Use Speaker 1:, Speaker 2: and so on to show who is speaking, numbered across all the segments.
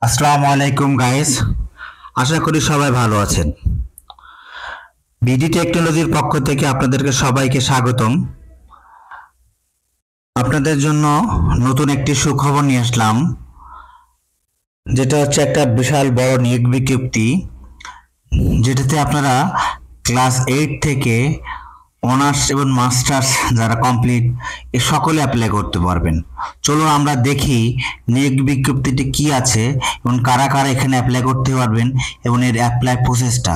Speaker 1: আসসালামু আলাইকুম গাইস, আশা করি সবাই ভালো আছেন। বিডি টেকনোলজির পক্ষ থেকে আপনাদেরকে সবাইকে স্বাগতম। আপনাদের জন্য নতুন একটি সুখবর নিয়ে আসলাম, যেটা হচ্ছে একটা বিশাল বড় নিয়োগ বিজ্ঞপ্তি, যেটাতে আপনারা ক্লাস 8 থেকে অনার্স এবং মাস্টার্স যারা কমপ্লিট এ সকলে অ্যাপ্লাই করতে পারবেন। চলুন আমরা দেখি নিয়োগ বিজ্ঞপ্তিটি কি আছে এবং কারা কারা এখানে অ্যাপ্লাই করতে পারবেন এবং এর অ্যাপ্লাই প্রসেসটা।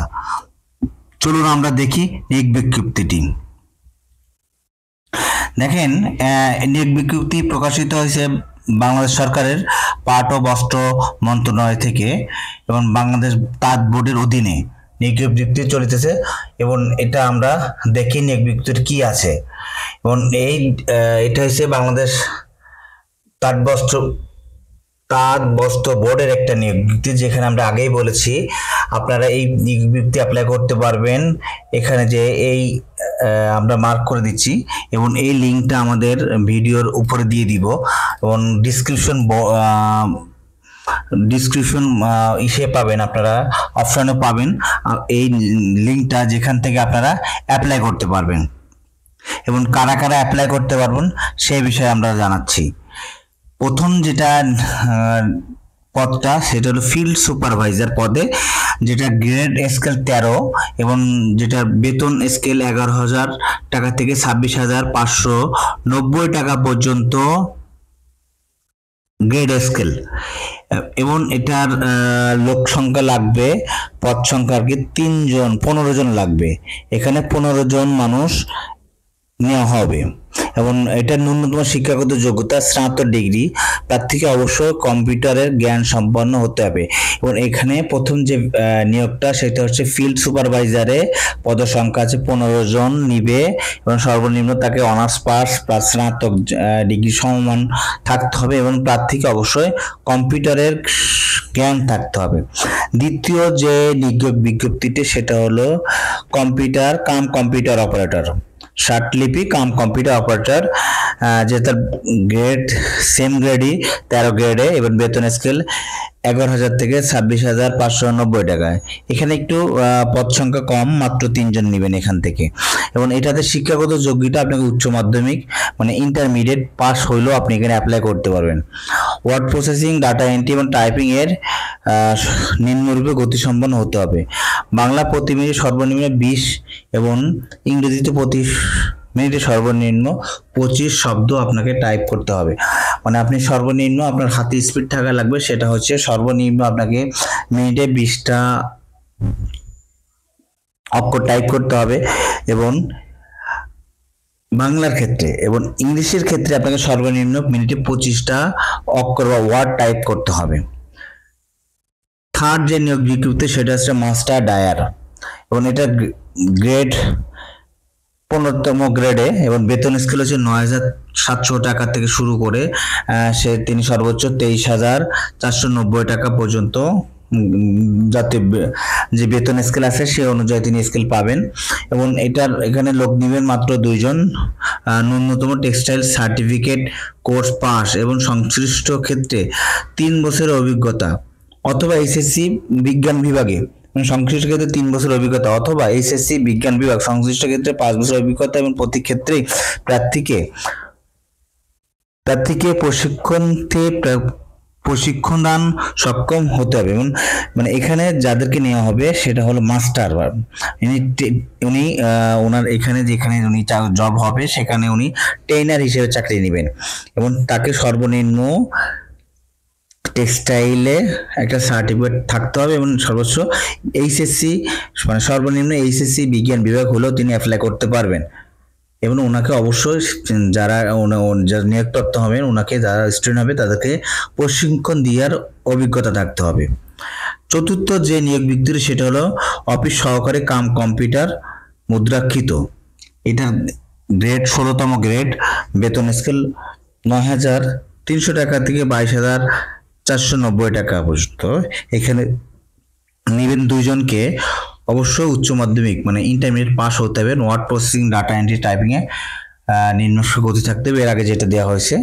Speaker 1: চলুন আমরা দেখি নিয়োগ বিজ্ঞপ্তিটি। দেখেন, নিয়োগ বিজ্ঞপ্তি প্রকাশিত হয়েছে বাংলাদেশ সরকারের পাট ও বস্ত্র মন্ত্রণালয় থেকে এবং বাংলাদেশ তাঁত বোর্ডের অধীনে নিয়োগ বিজ্ঞপ্তি চলিতেছে এবং এটা আমরা দেখি নিয়োগ বিজ্ঞপ্তির কি আছে। এবং এটা হচ্ছে বাংলাদেশ তাঁত বস্ত্র বোর্ডের একটা নিয়োগ বিজ্ঞপ্তি, যেখানে আমরা আগেই বলেছি আপনারা এই নিয়োগ বিজ্ঞপ্তি অ্যাপ্লাই করতে পারবেন। এখানে যে আমরা মার্ক করে দিচ্ছি এবং এই লিঙ্কটা আমাদের ভিডিওর উপরে দিয়ে দিব এবং ডিসক্রিপশন ইসে পাবেন, আপনারা অপশনে পাবেন এই লিঙ্কটা, যেখান থেকে আপনারা অ্যাপ্লাই করতে পারবেন এবং কারা কারা অ্যাপ্লাই করতে পারবেন সেই বিষয়ে আমরা জানাচ্ছি। প্রথম যেটা পদটা সেটা হলো ফিল্ড সুপারভাইজার পদে, যেটা গ্রেড স্কেল 13 এবং যেটা বেতন স্কেল 11,000 টাকা থেকে 26,590 টাকা পর্যন্ত গ্রেড স্কেল। এবং এটার লোক সংখ্যা লাগবে, পদ সংখ্যা আর কি 15 জন লাগবে। এখানে 15 জন মানুষ নেওয়া হবে এবং এটা ন্যূনতম শিক্ষাগত যোগ্যতা স্নাতক ডিগ্রি। প্রার্থীকে অবশ্যই কম্পিউটারের জ্ঞান সম্পন্ন হতে হবে। এবং এখানে প্রথম যে নিয়োগটা সেটা হচ্ছে ফিল্ড সুপারভাইজারে, পদসংখ্যা আছে 15 জন নিবে এবং সর্বনিম্ন তাকে অনার্স পাস প্লাস স্নাতক ডিগ্রি সমমান থাকতে হবে এবং প্রার্থীকে অবশ্যই কম্পিউটারের জ্ঞান থাকতে হবে। দ্বিতীয় যে নিয়োগ বিজ্ঞপ্তিটি সেটা হলো কম্পিউটার অপারেটর, শার্টলিপি কম্পিউটার অপারেটর, যে তার গ্রেড সেম গ্রেডই 13 গ্রেডে এবং বেতন স্কেল 11,000 থেকে 26,590 টাকায়। এখানে একটু পদ সংখ্যা কম, মাত্র 3 জন নেবেন এখান থেকে। এবং এটাতে শিক্ষাগত যোগ্যতা আপনাকে উচ্চ মাধ্যমিক মানে ইন্টারমিডিয়েট পাস হইলেও আপনি এখানে অ্যাপ্লাই করতে পারবেন। ওয়ার্ড প্রসেসিং, ডাটা এন্ট্রি এবং টাইপিং এর নিম্নরূপে গতিসম্পন্ন হতে হবে। বাংলা প্রতি মিনিট সর্বনিম্ন 20 এবং ইংরেজিতে প্রতি মিনিটে সর্বনিম্ন 25 শব্দ আপনাকে টাইপ করতে হবে। মানে আপনি সর্বনিম্ন আপনার হাতে স্পিড থাকা লাগবে, সেটা হচ্ছে সর্বনিম্ন আপনাকে মিনিটে 20টা অক্ষর টাইপ করতে হবে। এবং বাংলার ক্ষেত্রে এবং ইংলিশের ক্ষেত্রে আপনাকে সর্বনিম্ন মিনিটে 25টা অক্ষর বা ওয়ার্ড টাইপ করতে হবে। থার্ড যে নিয়োগ বিজ্ঞপ্তি সেটা হচ্ছে মাস্টার ডায়ার এবং এটা গ্রেড 15তম গ্রেডে এবং বেতন স্কেল হচ্ছে 9,700 টাকা থেকে শুরু করে তিনি সর্বোচ্চ 23,490 টাকা পর্যন্ত যাতে যে বেতন স্কেল আছে সে অনুযায়ী তিনি স্কেল পাবেন। এবং এখানে লোক নেবেন মাত্র 2 জন। ন্যূনতম টেক্সটাইল সার্টিফিকেট কোর্স পাস এবং সংশ্লিষ্ট ক্ষেত্রে 3 বছরের অভিজ্ঞতা অথবা এসএসসি বিজ্ঞান বিভাগে সংশ্লিষ্ট ক্ষেত্রে 3 বছর অভিজ্ঞতা অথবা এসএসসি বিজ্ঞান বিভাগ সংশ্লিষ্ট ক্ষেত্রে 5 বছর অভিজ্ঞতা এবং প্রতি ক্ষেত্রে প্রার্থীকে প্রশিক্ষণ দান সক্ষম হতে হবে। এবং মানে এখানে যাদেরকে নেওয়া হবে সেটা হলো মাস্টার, উনি ওনার যেখানে উনি জব হবে সেখানে উনি ট্রেনার হিসেবে চাকরি নেবেন এবং তাকে সর্বনিম্ন টেক্সটাইলে একটা সার্টিফিকেট থাকতে হবে এবং সর্বোচ্চ এইচএসসি মানে সর্বনিম্ন এইচএসসি বিজ্ঞান বিভাগ হলেও তিনি অ্যাপ্লাই করতে পারবেন। এবং ওনাকে অবশ্যই যারা নিয়োগপ্রাপ্ত হবেন, ওনাকে যারা স্টুডেন্ট হবে তাদেরকে প্রশিক্ষণ দেওয়ার অভিজ্ঞতা থাকতে হবে। চতুর্থ যে নিয়োগ বিজ্ঞপ্তি সেটা হলো অফিস সহকারী কম্পিউটার মুদ্রাক্ষিত। এটা গ্রেড 16তম গ্রেড, বেতন স্কেল 9,300 টাকা থেকে 22,490 টাকা পর্যন্ত। এখানে নেবেন 2 জনকে, অবশ্যই উচ্চ মাধ্যমিক মানে ইন্টারমিডিয়েট পাস হতে হবে। Word processing, data entry, typing এ নিম্ন গতি থাকতে হবে। এর আগে যেটা দেওয়া হয়েছে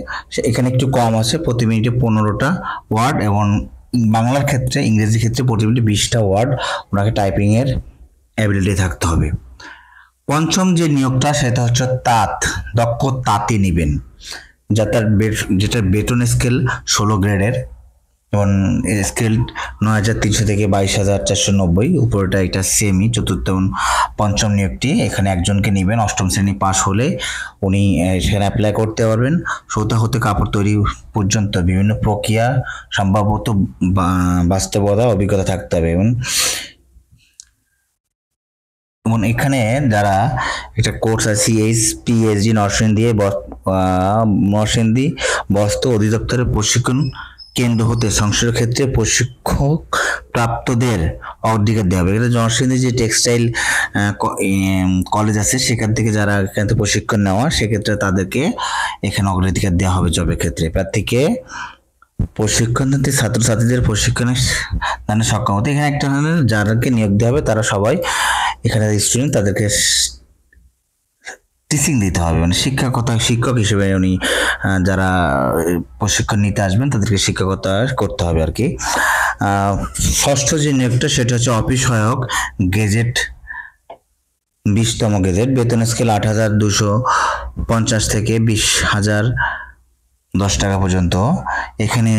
Speaker 1: এখানে একটু কম আছে, প্রতি মিনিটে 15টা ওয়ার্ড এবং বাংলার ক্ষেত্রে, ইংরেজি ক্ষেত্রে প্রতিটি 20টা ওয়ার্ড ওনাকে টাইপিংয়ের অ্যাবিলিটি থাকতে হবে। পঞ্চম যে নিয়োগটা সেটা হচ্ছে তাঁত, দক্ষ তাঁতি নেবেন, যেটার বেতন স্কেল 16 গ্রেডের এবং স্কেল 9,300 থেকে 22,490, উপরটা এটা সেমি। চতুর্থ এবং পঞ্চম নিয়োগটি এখানে একজনকে নেবেন, অষ্টম শ্রেণী পাশ হলে উনি সেখানে অ্যাপ্লাই করতে পারবেন। সুতা হতে কাপড় তৈরি পর্যন্ত বিভিন্ন প্রক্রিয়া সম্ভবত বাস্তবতা অভিজ্ঞতা থাকতে হবে। এবং এখানে যারা একটা কোর্স আছে CHPSG নরসিংদী বস্ত্র অধিদপ্তরের প্রশিক্ষণ কেন্দ্র হতে সংশ্লিষ্ট ক্ষেত্রে প্রশিক্ষক প্রাপ্তদের অগ্রাধিকার দেওয়া হবে। এটা নরসিংদী যে টেক্সটাইল কলেজ আছে সেখান থেকে যারা এখান থেকে প্রশিক্ষণ নেওয়া, সেক্ষেত্রে তাদেরকে এখানে অগ্রাধিকার দেওয়া হবে জবের ক্ষেত্রে। প্রার্থীকে প্রশিক্ষণার্থী ছাত্রছাত্রীদের প্রশিক্ষণের দানের সক্ষমতা, এখানে একটা যাদেরকে নিয়োগ দেওয়া হবে তারা সবাই এখানে স্টুডেন্ট, তাদেরকে টিচিং দিতে হবে, মানে শিক্ষক হিসেবে উনি যারা প্রশিক্ষণ নিতে আসবেন তাদেরকে শিক্ষকতা করতে হবে আর কি। ষষ্ঠ যে নিয়োগটা সেটা হচ্ছে অফিস সহায়ক গেজেট, 20তম গেজেট, বেতন স্কেল 8,250 থেকে 20,010 টাকা পর্যন্ত। এখানে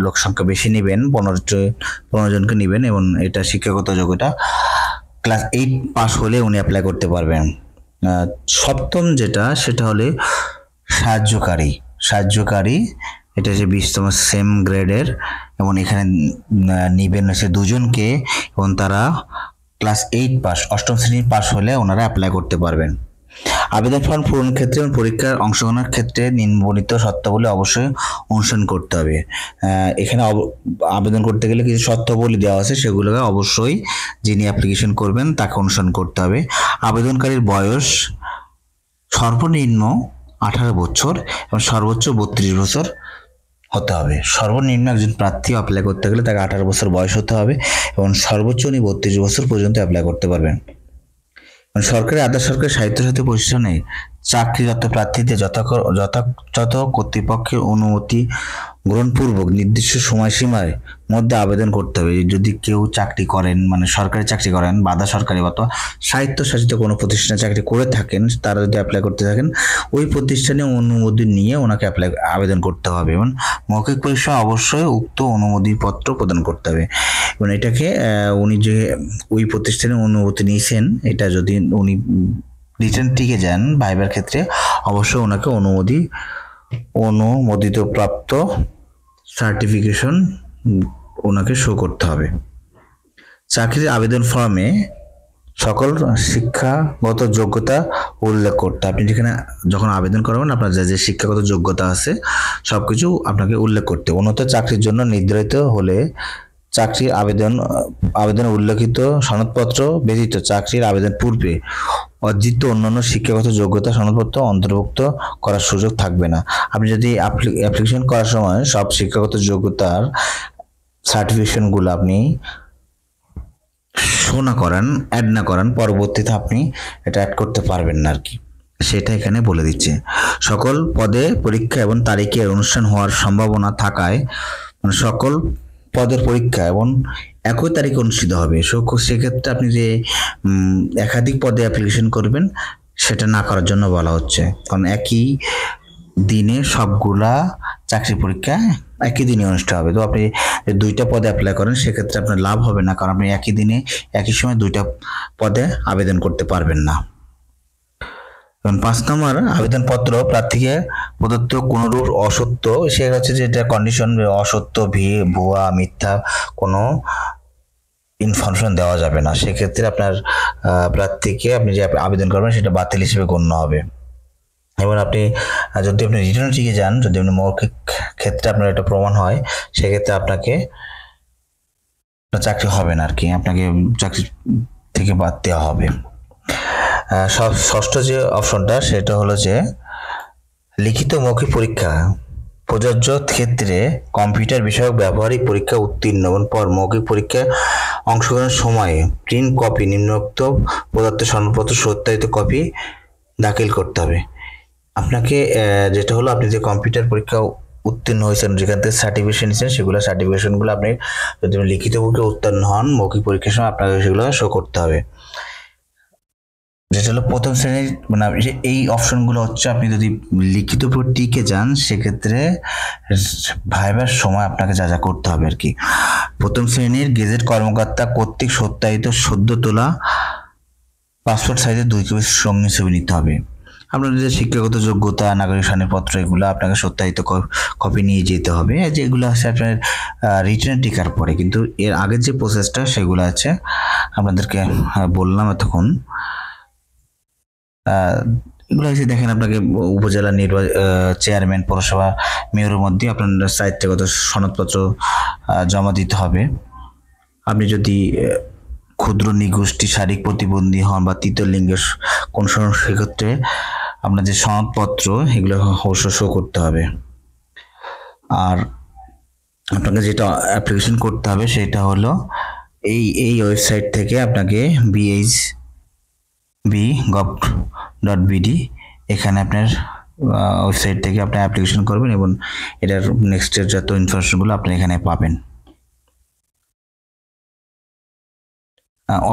Speaker 1: লোক সংখ্যা বেশি নেবেন, 15 জনকে নেবেন এবং এটা শিক্ষাগত যোগ্যতা ক্লাস 8 পাস হলে উনি অ্যাপ্লাই করতে পারবেন। সপ্তম যেটা সেটা হলে সাহায্যকারী, এটা হচ্ছে 20তম সেম গ্রেডের এবং এখানে নিবেন হচ্ছে 2 জনকে এবং তারা ক্লাস 8 পাস, অষ্টম শ্রেণী পাস হলে ওনারা অ্যাপ্লাই করতে পারবেন। আবেদন ফর্ম পূরণ ক্ষেত্রে এবং পরীক্ষার অংশগ্রহণের ক্ষেত্রে নিম্নবর্ণিত শর্তাবলী অবশ্যই অনুসরণ করতে হবে। এখানে আবেদন করতে গেলে কিছু শর্তাবলী দেওয়া আছে, সেগুলোকে অবশ্যই যিনি অ্যাপ্লিকেশন করবেন তাকে অনুসরণ করতে হবে। আবেদনকারীর বয়স সর্বনিম্ন 18 বছর এবং সর্বোচ্চ 32 বছর হতে হবে। সর্বনিম্ন একজন প্রার্থী অ্যাপ্লাই করতে গেলে তাকে 18 বছর বয়স হতে হবে এবং সর্বোচ্চ উনি 32 বছর পর্যন্ত অ্যাপ্লাই করতে পারবেন। সরকারি, আধা সরকারি, স্বায়ত্তশাসিত প্রতিষ্ঠানে চাকরিরত প্রার্থীদের যথাযথ কর্তৃপক্ষের অনুমতি গ্রহণপূর্বক নির্দিষ্ট সময়সীমার মধ্যে আবেদন করতে হবে। যদি কেউ চাকরি করেন, মানে সরকারি চাকরি করেন বা আধা সরকারি অথবা স্বায়ত্তশাসিত কোনো প্রতিষ্ঠানে চাকরি করে থাকেন, তারা যদি অ্যাপ্লাই করতে থাকেন ওই প্রতিষ্ঠানে অনুমতি নিয়ে ওনাকে আবেদন করতে হবে এবং মৌখিক পরীক্ষা অবশ্যই উক্ত অনুমতিপত্র প্রদান করতে হবে। এবং এটাকে উনি যে ওই প্রতিষ্ঠানে অনুমতি নিয়েছেন, এটা যদি উনি রিটার্ন টিকে যান ভাইবার ক্ষেত্রে, অবশ্যই ওনাকে অনুমোদিত প্রাপ্ত সার্টিফিকেশন ওনাকে শো করতে হবে। চাকরির আবেদন ফর্মে সকল শিক্ষাগত যোগ্যতা উল্লেখ করতে, আপনি যেখানে যখন আবেদন করবেন আপনার যে শিক্ষাগত যোগ্যতা আছে সবকিছু আপনাকে উল্লেখ করতে। উন্নত চাকরির জন্য নির্ধারিত হলে চাকরির আবেদনে উল্লেখিত সনদপত্র ব্যতীত চাকরির আবেদন পূর্বে অর্জিত অন্যান্য শিক্ষাগত যোগ্যতা সনদপত্র অন্তর্ভুক্ত করার সুযোগ থাকবে না। আপনি যদি অ্যাপ্লিকেশন করার সময় সব শিক্ষাগত যোগ্যতার সার্টিফিকেশনগুলো আপনি অ্যাড না করান, পরবর্তীতে আপনি এটা অ্যাড করতে পারবেন না আর কি, সেটা এখানে বলে দিচ্ছে। সকল পদে পরীক্ষা এবং তারিখের অনুষ্ঠান হওয়ার সম্ভাবনা থাকায় মানে সকল পদের পরীক্ষা এবং একই তারিখে অনুষ্ঠিত হবে। সেক্ষেত্রে আপনি যে একাধিক পদে অ্যাপ্লিকেশন করবেন সেটা না করার জন্য বলা হচ্ছে, কারণ একই দিনে সবগুলা চাকরি পরীক্ষা একই দিনে অনুষ্ঠিত হবে। তো আপনি 2টা পদে অ্যাপ্লাই করেন সেক্ষেত্রে আপনার লাভ হবে না, কারণ আপনি একই দিনে একই সময় 2টা পদে আবেদন করতে পারবেন না। এবং 5 নম্বর, আবেদনপত্র প্রার্থীকে প্রদত্ত কোনরূপ অসত্য, সেটা হচ্ছে যেটা কন্ডিশন, অসত্য, ভুয়া, মিথ্যা কোনো ইনফরমেশন দেওয়া যাবে না। সেক্ষেত্রে আপনার প্রার্থীকে আপনি যে আবেদন করবেন সেটা বাতিল হিসেবে গণ্য হবে। এবং যদি আপনি রিটার্ন টিকে যান, যদি আপনি মৌখিক ক্ষেত্রে আপনার এটা প্রমাণ হয়, সেক্ষেত্রে আপনাকে চাকরি হবে না আর কি, আপনাকে চাকরি থেকে বাদ দেওয়া হবে। ষষ্ঠ যে অপশনটা সেটা হলো যে লিখিত মৌখিক পরীক্ষা প্রযোজ্য ক্ষেত্রে কম্পিউটার বিষয়ক ব্যবহারিক পরীক্ষা উত্তীর্ণ এবং পর মৌখিক পরীক্ষায় অংশগ্রহণের সময় প্রিন্ট কপি নিম্নোক্ত প্রদত্ত সনদপত্র সত্যায়িত কপি দাখিল করতে হবে। আপনাকে যেটা হলো, আপনি যে কম্পিউটার পরীক্ষা উত্তীর্ণ হয়েছেন, যেখান থেকে সার্টিফিকেশন নিচ্ছেন, সেগুলো সার্টিফিকেশনগুলো আপনি যদি লিখিত পরীক্ষা উত্তীর্ণ হন, মৌখিক পরীক্ষার সময় আপনাকে সেগুলো শো করতে হবে। যেটা হলো প্রথম শ্রেণীর মানে এই অপশনগুলো হচ্ছে আপনি যদি লিখিত টিকে যান সেক্ষেত্রে ভাইবার সময় আপনাকে যা যা করতে হবে আর কি। প্রথম শ্রেণীর গেজেট কর্মকর্তা কর্তৃক সত্যায়িত সদ্য তোলা পাসপোর্ট সাইজের 2 কপি সঙ্গী ছবি নিতে হবে। আপনার যে শিক্ষাগত যোগ্যতা, নাগরিক সনদপত্র, এগুলো আপনাকে সত্যায়িত কপি নিয়ে যেতে হবে, যেগুলো আছে আপনার রিটার্ন টিকার পরে। কিন্তু এর আগের যে প্রসেসটা সেগুলো আছে আপনাদেরকে বললাম এতক্ষণ। এগুলো হচ্ছে দেখেন, আপনাকে উপজেলা চেয়ারম্যান, পৌরসভা, মেয়রের মধ্যে আপনার সাহিত্যগত সনদপত্র জমা দিতে হবে। আপনি যদি ক্ষুদ্র নিগোষ্ঠী, শারীরিক প্রতিবন্ধী হন বা তৃতীয় লিঙ্গের কোন সেক্ষেত্রে আপনার যে সনদপত্র এগুলো অবশ্য শো করতে হবে। আর আপনাকে যেটা অ্যাপ্লিকেশন করতে হবে সেটা হলো এই ওয়েবসাইট থেকে আপনাকে bhb.gov.bd এখানে আপনার ওয়েবসাইট থেকে আপনি অ্যাপ্লিকেশন করবেন এবং এটার নেক্সটের যত ইনফরমেশনগুলো আপনি এখানে পাবেন।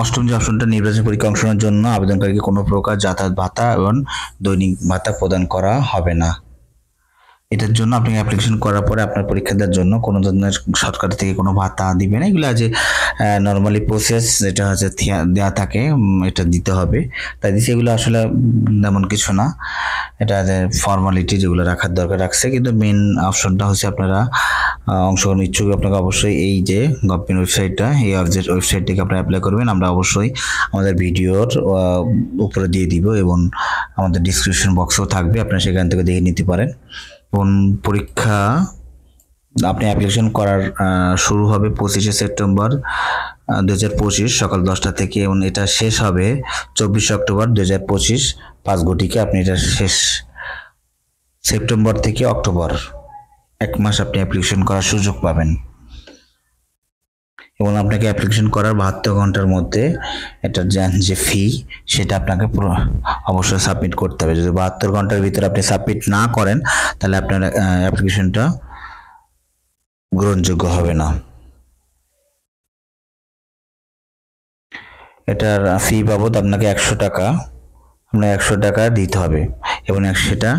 Speaker 1: অষ্টম যে অপশনটা, নির্বাচন পরীক্ষা অংশগ্রহণের জন্য আবেদনকারীকে কোনো প্রকার যাতায়াত ভাতা এবং দৈনিক ভাতা প্রদান করা হবে না। এটার জন্য আপনি অ্যাপ্লিকেশন করার পরে আপনার পরীক্ষা দেওয়ার জন্য কোনো ধরনের সরকার থেকে কোনো ভাতা দিবে না। এগুলো যে নর্মালি প্রসেস যেটা হচ্ছে দেওয়া থাকে এটা দিতে হবে, তাই দিচ্ছে। এগুলো আসলে তেমন কিছু না, এটা ফর্মালিটি যেগুলো রাখার দরকার রাখছে। কিন্তু মেন অপশনটা হচ্ছে আপনারা অংশগ্রহণ ইচ্ছুক আপনাকে অবশ্যই এই যে গভর্নমেন্ট ওয়েবসাইটটা, এই ওয়েবসাইট থেকে আপনি অ্যাপ্লাই করবেন। আমরা অবশ্যই আমাদের ভিডিওর উপরে দিয়ে দিব এবং আমাদের ডিসক্রিপশন বক্সও থাকবে, আপনারা সেখান থেকে দেখে নিতে পারেন। এবং পরীক্ষা আপনি অ্যাপ্লিকেশন করার শুরু হবে 25শে সেপ্টেম্বর 2025 সকাল 10টা থেকে এবং এটা শেষ হবে 24শে অক্টোবর 2025 5 ঘটিকে। আপনি এটা শেষ সেপ্টেম্বর থেকে অক্টোবর 1 মাস আপনি অ্যাপ্লিকেশন করার সুযোগ পাবেন এবং আপনাকে অ্যাপ্লিকেশন করার 72 ঘন্টার মধ্যে এটার যে ফি সেটা আপনাকে অবশ্যই সাবমিট করতে হবে। যদি 72 ঘন্টার ভিতরে আপনি সাবমিট না করেন তাহলে আপনার অ্যাপ্লিকেশনটা গ্রহণযোগ্য হবে না। এটার ফি বাবদ আপনাকে 100 টাকা, আপনার 100 টাকা দিতে হবে এবং সেটা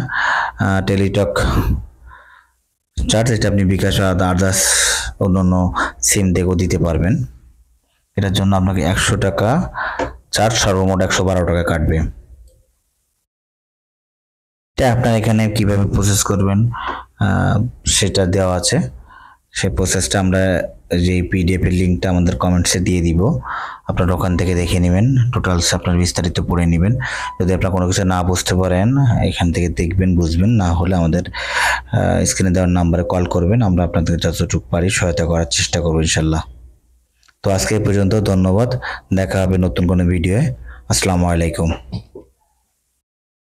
Speaker 1: টেলিটক চার্জ, এটা আপনি বিকাশ আদার্স অন্যান্য সিম থেকেও দিতে পারবেন। এটার জন্য আপনাকে 100 টাকা চার্জ, সর্বমোট 112 টাকা কাটবে। এটা আপনার এখানে কিভাবে প্রসেস করবেন সেটা দেওয়া আছে, সেই প্রসেসটা আমরা যে পিডিএফ এর লিঙ্কটা আমাদের কমেন্টসে দিয়ে দিব, আপনারা ওখান থেকে দেখে নেবেন, টোটালস আপনার বিস্তারিত পড়ে নেবেন। যদি আপনারা কোনো কিছু না বুঝতে পারেন এখান থেকে দেখবেন, বুঝবেন না হলে আমাদের স্ক্রিনে দেওয়ার নাম্বারে কল করবেন, আমরা আপনাদের যতটুকু পারি সহায়তা করার চেষ্টা করবো ইনশাল্লাহ। তো আজকে এই পর্যন্ত, ধন্যবাদ, দেখা হবে নতুন কোনো ভিডিওয়ে। আসসালামু আলাইকুম।